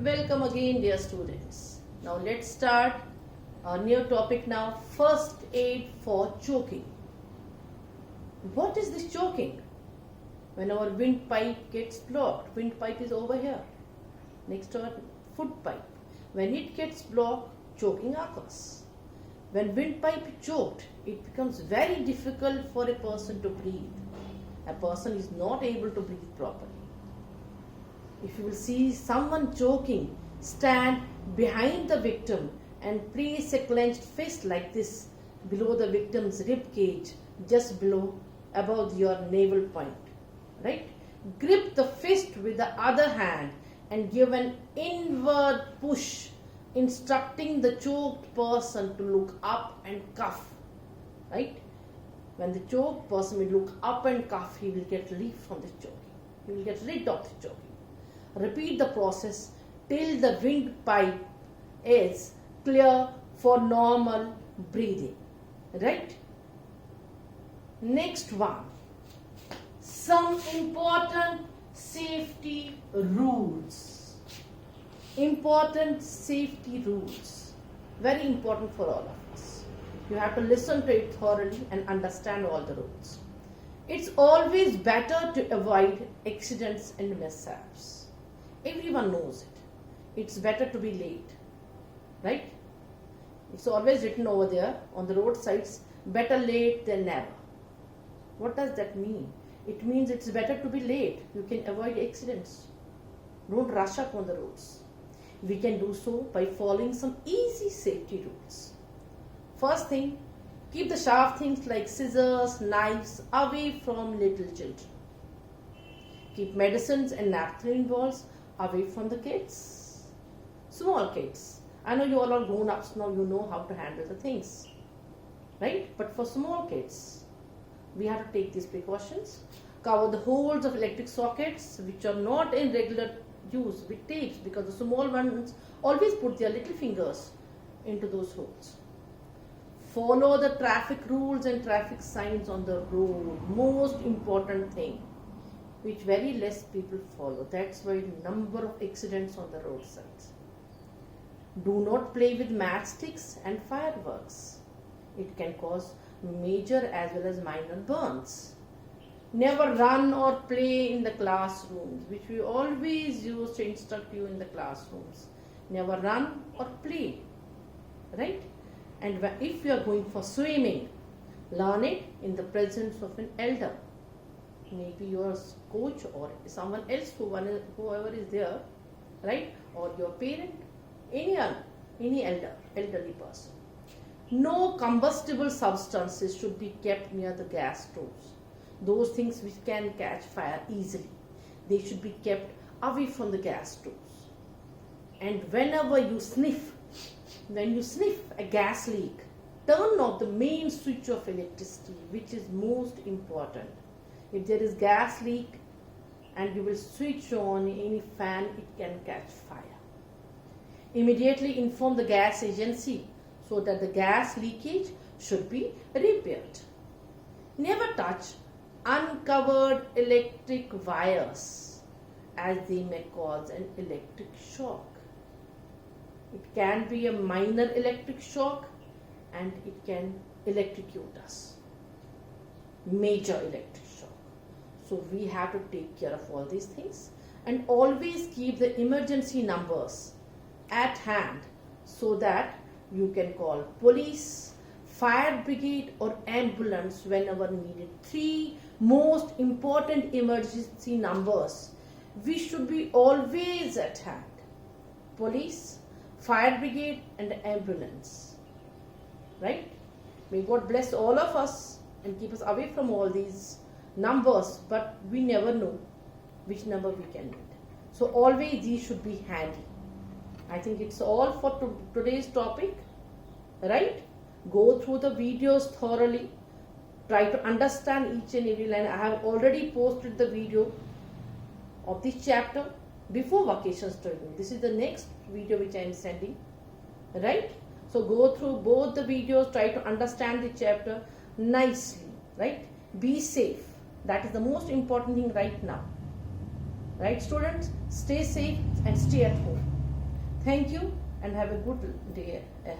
Welcome again, dear students. Now let's start our new topic now, first aid for choking. What is this choking? When our windpipe gets blocked, windpipe is over here, next to our foot pipe. When it gets blocked, choking occurs. When windpipe is choked, it becomes very difficult for a person to breathe. A person is not able to breathe properly. If you will see someone choking, stand behind the victim and place a clenched fist like this below the victim's rib cage, just below, above your navel point. Right? Grip the fist with the other hand and give an inward push, instructing the choked person to look up and cough. Right? When the choked person will look up and cough, he will get relief from the choking. He will get rid of the choking. Repeat the process till the windpipe is clear for normal breathing. Right? Next one. Some important safety rules. Important safety rules. Very important for all of us. You have to listen to it thoroughly and understand all the rules. It's always better to avoid accidents and mishaps. Everyone knows it. It's better to be late. Right? It's always written over there on the roadsides, better late than never. What does that mean? It means it's better to be late. You can avoid accidents. Don't rush up on the roads. We can do so by following some easy safety rules. First thing, keep the sharp things like scissors, knives away from little children. Keep medicines and naphthalene balls away from the kids. Small kids. I know you all are grown ups now, you know how to handle the things. Right? But for small kids, we have to take these precautions. Cover the holes of electric sockets which are not in regular use with tapes, because the small ones always put their little fingers into those holes. Follow the traffic rules and traffic signs on the road. Most important thing, which very less people follow. That's why number of accidents on the roadsides. Do not play with matchsticks and fireworks. It can cause major as well as minor burns. Never run or play in the classrooms, which we always use to instruct you in the classrooms. Never run or play. Right? And if you are going for swimming, learn it in the presence of an elder. Maybe your coach or someone else, whoever is there, right? Or your parent, any elderly person. No combustible substances should be kept near the gas stoves. Those things which can catch fire easily, they should be kept away from the gas stoves. And whenever you sniff, when you sniff a gas leak, turn off the main switch of electricity, which is most important. If there is gas leak and you will switch on any fan, it can catch fire. Immediately inform the gas agency so that the gas leakage should be repaired. Never touch uncovered electric wires, as they may cause an electric shock. It can be a minor electric shock and it can electrocute us. Major electric shock. So we have to take care of all these things and always keep the emergency numbers at hand so that you can call police, fire brigade or ambulance whenever needed. 3 most important emergency numbers we should be always at hand. Police, fire brigade and ambulance. Right? May God bless all of us and keep us away from all these numbers, but we never know which number we can need. So always these should be handy. I think it's all for today's topic. Right? Go through the videos thoroughly. Try to understand each and every line. I have already posted the video of this chapter before vacation starting. This is the next video which I am sending. Right? So go through both the videos. Try to understand the chapter nicely. Right? Be safe. That is the most important thing right now. Right, students? Stay safe and stay at home. Thank you and have a good day ahead.